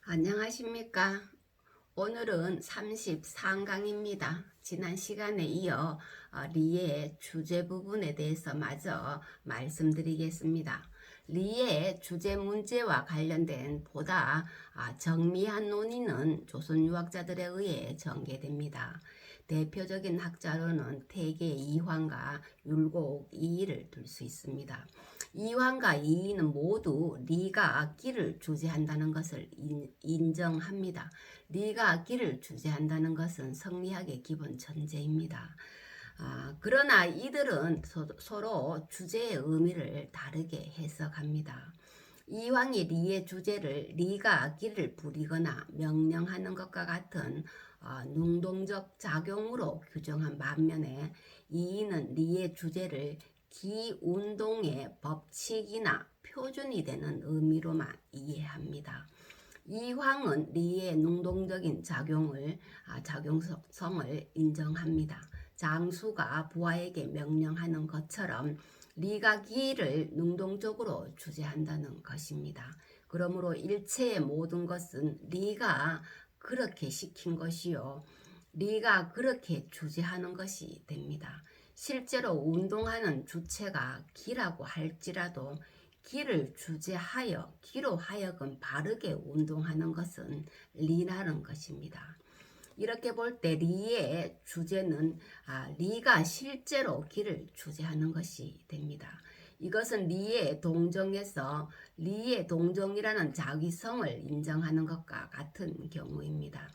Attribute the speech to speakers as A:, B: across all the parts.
A: 안녕하십니까? 오늘은 33강입니다. 지난 시간에 이어 리의 주제 부분에 대해서 마저 말씀드리겠습니다. 리의 주제 문제와 관련된 보다 정미한 논의는 조선 유학자들에 의해 전개됩니다. 대표적인 학자로는 태계 이황과 율곡 이이를 들 수 있습니다. 이황과 이이는 모두 리가 악기를 주재한다는 것을 인정합니다. 리가 악기를 주재한다는 것은 성리학의 기본 전제입니다. 그러나 이들은 서로 주제의 의미를 다르게 해석합니다. 이황이 리의 주제를 리가 악기를 부리거나 명령하는 것과 같은 능동적 작용으로 규정한 반면에 이인은 리의 주제를 기운동의 법칙이나 표준이 되는 의미로만 이해합니다. 이황은 리의 능동적인 작용성을 인정합니다. 장수가 부하에게 명령하는 것처럼 리가 기를 능동적으로 주재한다는 것입니다. 그러므로 일체의 모든 것은 리가 그렇게 시킨 것이요, 리가 그렇게 주재하는 것이 됩니다. 실제로 운동하는 주체가 기라고 할지라도 기를 주재하여 기로 하여금 바르게 운동하는 것은 리라는 것입니다. 이렇게 볼 때 리의 주제는 리가 실제로 기를 주재하는 것이 됩니다. 이것은 리의 동정에서 리의 동정이라는 자기성을 인정하는 것과 같은 경우입니다.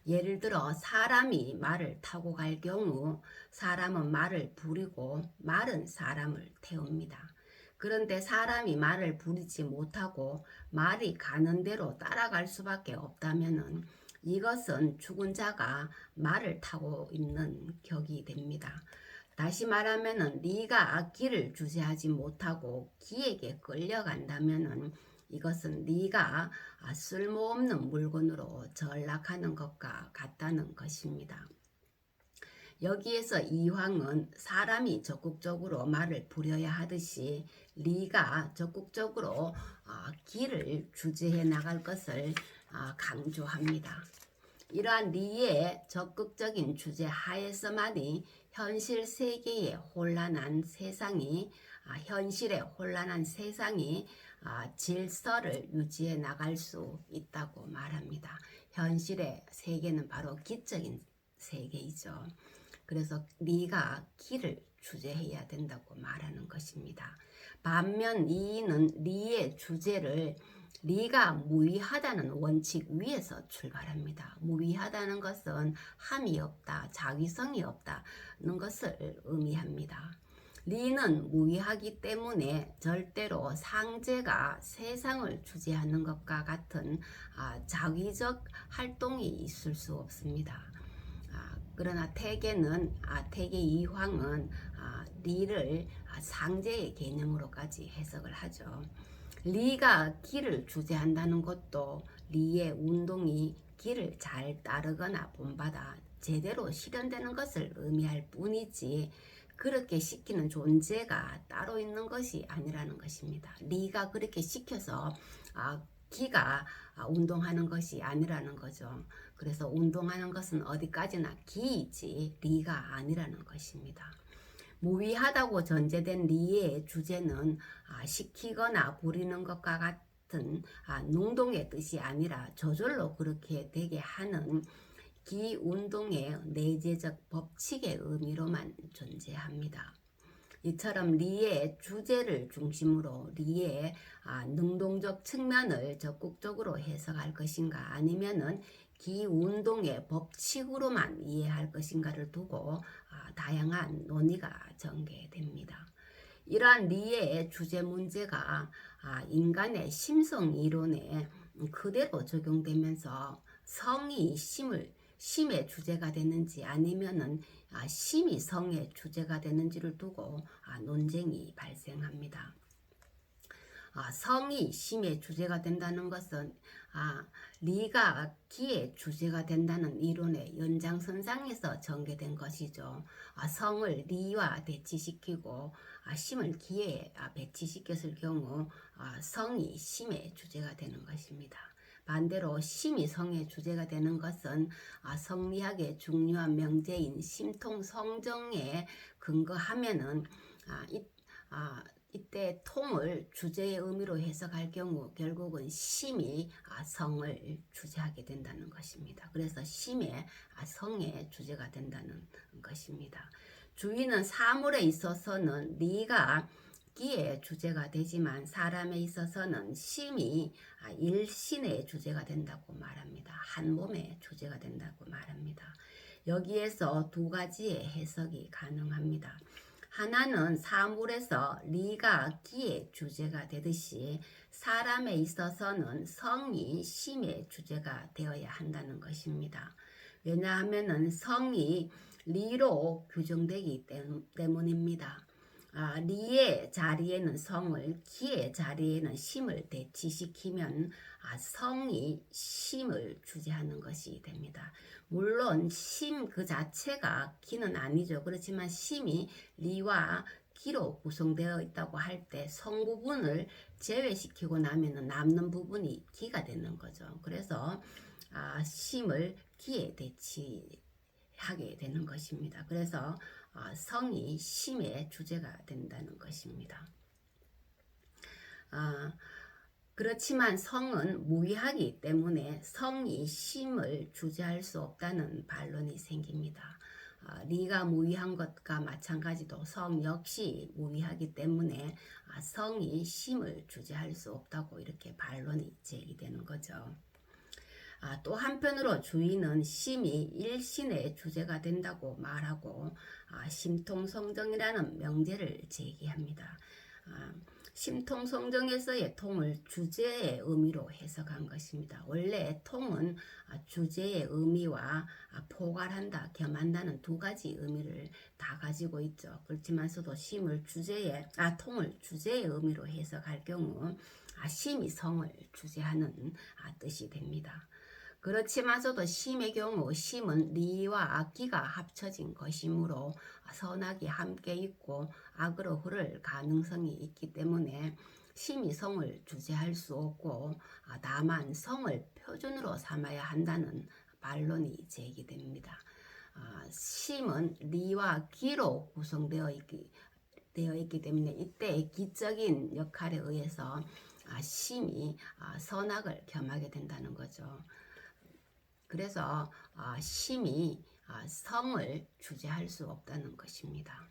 A: 예를 들어 사람이 말을 타고 갈 경우 사람은 말을 부리고 말은 사람을 태웁니다. 그런데 사람이 말을 부리지 못하고 말이 가는 대로 따라갈 수밖에 없다면은 이것은 죽은 자가 말을 타고 있는 격이 됩니다. 다시 말하면은 네가 기를 주재하지 못하고 기에게 끌려간다면은 이것은 네가 쓸모없는 물건으로 전락하는 것과 같다는 것입니다. 여기에서 이황은 사람이 적극적으로 말을 부려야 하듯이 리가 적극적으로 기를 주재해 나갈 것을 강조합니다. 이러한 리의 적극적인 주제 하에서만이 현실의 혼란한 세상이 질서를 유지해 나갈 수 있다고 말합니다. 현실의 세계는 바로 기적인 세계이죠. 그래서 리가 기를 주재해야 된다고 말하는 것입니다. 반면 이는 리의 주제를 리가 무위하다는 원칙 위에서 출발합니다. 무위하다는 것은 함이 없다, 자기성이 없다는 것을 의미합니다. 리는 무위하기 때문에 절대로 상제가 세상을 주재하는 것과 같은 자기적 활동이 있을 수 없습니다. 그러나 태계 이황은 리를 상제의 개념으로까지 해석을 하죠. 리가 기를 주재한다는 것도 리의 운동이 기를 잘 따르거나 본받아 제대로 실현되는 것을 의미할 뿐이지 그렇게 시키는 존재가 따로 있는 것이 아니라는 것입니다. 리가 그렇게 시켜서 기가 운동하는 것이 아니라는 거죠. 그래서 운동하는 것은 어디까지나 기이지 리가 아니라는 것입니다. 무위하다고 전제된 리의 주제는 시키거나 부리는 것과 같은 능동의 뜻이 아니라 저절로 그렇게 되게 하는 기운동의 내재적 법칙의 의미로만 존재합니다. 이처럼 리의 주제를 중심으로 리의 능동적 측면을 적극적으로 해석할 것인가 아니면은 기운동의 법칙으로만 이해할 것인가를 두고 다양한 논의가 전개됩니다. 이러한 리의 주제 문제가 인간의 심성 이론에 그대로 적용되면서 성이 심의 주제가 되는지 아니면은 심이 성의 주제가 되는지를 두고 논쟁이 발생합니다. 성이 심의 주제가 된다는 것은 리가 기의 주제가 된다는 이론의 연장선상에서 전개된 것이죠. 성을 리와 배치시키고 심을 기에 배치시켰을 경우 성이 심의 주제가 되는 것입니다. 반대로 심이 성의 주제가 되는 것은 성리학의 중요한 명제인 심통성정에 근거하면은 이때 통을 주제의 의미로 해석할 경우 결국은 심이 성을 주제하게 된다는 것입니다. 그래서 심의 성의 주제가 된다는 것입니다. 주의는 사물에 있어서는 리가 기의 주제가 되지만 사람에 있어서는 심이 일신의 주제가 된다고 말합니다. 한 몸의 주제가 된다고 말합니다. 여기에서 두 가지의 해석이 가능합니다. 하나는 사물에서 리가 기의 주제가 되듯이 사람에 있어서는 성이 심의 주제가 되어야 한다는 것입니다. 왜냐하면 성이 리로 규정되기 때문입니다. 리의 자리에는 성을, 기의 자리에는 심을 대치시키면 성이 심을 주재하는 것이 됩니다. 물론 심 그 자체가 기는 아니죠. 그렇지만 심이 리와 기로 구성되어 있다고 할 때 성 부분을 제외시키고 나면 남는 부분이 기가 되는 거죠. 그래서 심을 기에 대치하게 되는 것입니다. 그래서 성이 심의 주제가 된다는 것입니다. 그렇지만 성은 무의하기 때문에 성이 심을 주재할 수 없다는 반론이 생깁니다. 리가 무의한 것과 마찬가지로 성 역시 무의하기 때문에 성이 심을 주재할 수 없다고 이렇게 반론이 제기되는 거죠. 또 한편으로 주의는 심이 일신의 주제가 된다고 말하고 심통성정이라는 명제를 제기합니다. 심통성정에서의 통을 주제의 의미로 해석한 것입니다. 원래 통은 주제의 의미와 포괄한다, 겸한다는 두 가지 의미를 다 가지고 있죠. 그렇지만서도 통을 주제의 의미로 해석할 경우 심이 성을 주제하는 뜻이 됩니다. 그렇지만서도 심의 경우 심은 리와 악기가 합쳐진 것이므로 선악이 함께 있고 악으로 흐를 가능성이 있기 때문에 심이 성을 주재할 수 없고 다만 성을 표준으로 삼아야 한다는 반론이 제기됩니다. 심은 리와 기로 구성되어 있기 때문에 이때 기적인 역할에 의해서 심이 선악을 겸하게 된다는 거죠. 그래서 심이 성을 주재할 수 없다는 것입니다.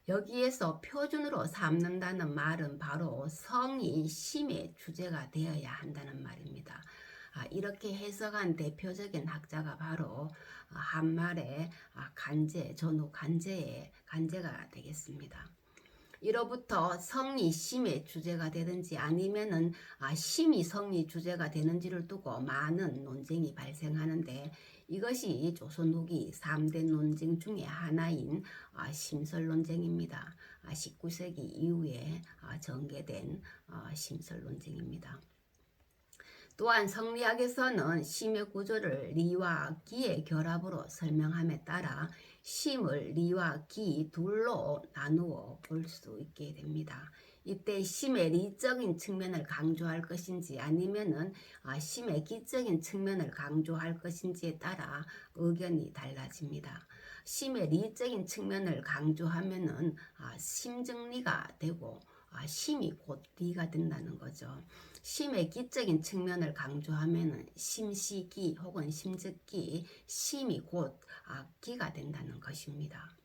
A: 여기에서 표준으로 삼는다는 말은 바로 성이 심의 주제가 되어야 한다는 말입니다. 이렇게 해석한 대표적인 학자가 바로 한말의 전후 간제가 되겠습니다. 이로부터 성이 심의 주제가 되든지 아니면은 심이 성이 주제가 되는지를 두고 많은 논쟁이 발생하는데 이것이 조선 후기 3대 논쟁 중에 하나인 심설 논쟁입니다. 19세기 이후에 전개된 심설 논쟁입니다. 또한 성리학에서는 심의 구조를 리와 기의 결합으로 설명함에 따라 심을 리와 기 둘로 나누어 볼 수 있게 됩니다. 이때 심의 리적인 측면을 강조할 것인지 아니면은 심의 기적인 측면을 강조할 것인지에 따라 의견이 달라집니다. 심의 리적인 측면을 강조하면은 심증리가 되고 심이 곧 리가 된다는 거죠. 심의 기적인 측면을 강조하면 심시기 혹은 심즉기, 심이 곧 기가 된다는 것입니다.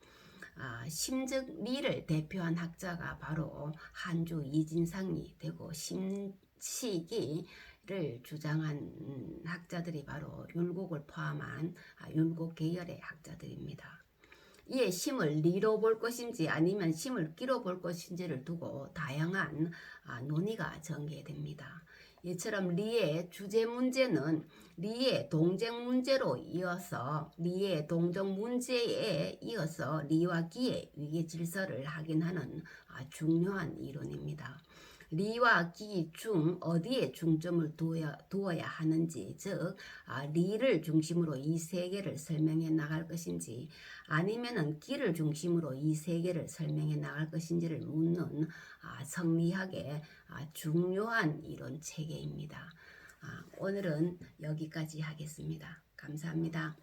A: 심즉리를 대표한 학자가 바로 한주 이진상이 되고 심시기를 주장한 학자들이 바로 율곡을 포함한 율곡 계열의 학자들입니다. 이에 심을 리로 볼 것인지 아니면 심을 기로 볼 것인지를 두고 다양한 논의가 전개됩니다. 이처럼 리의 주제 문제는 리의 동정 문제로 이어서 리의 동정 문제에 이어서 리와 기의 위계 질서를 확인하는 중요한 이론입니다. 리와 기 중 어디에 중점을 두어야 하는지, 즉 리를 중심으로 이 세계를 설명해 나갈 것인지 아니면은 기를 중심으로 이 세계를 설명해 나갈 것인지를 묻는 성리학의 중요한 이론 체계입니다. 오늘은 여기까지 하겠습니다. 감사합니다.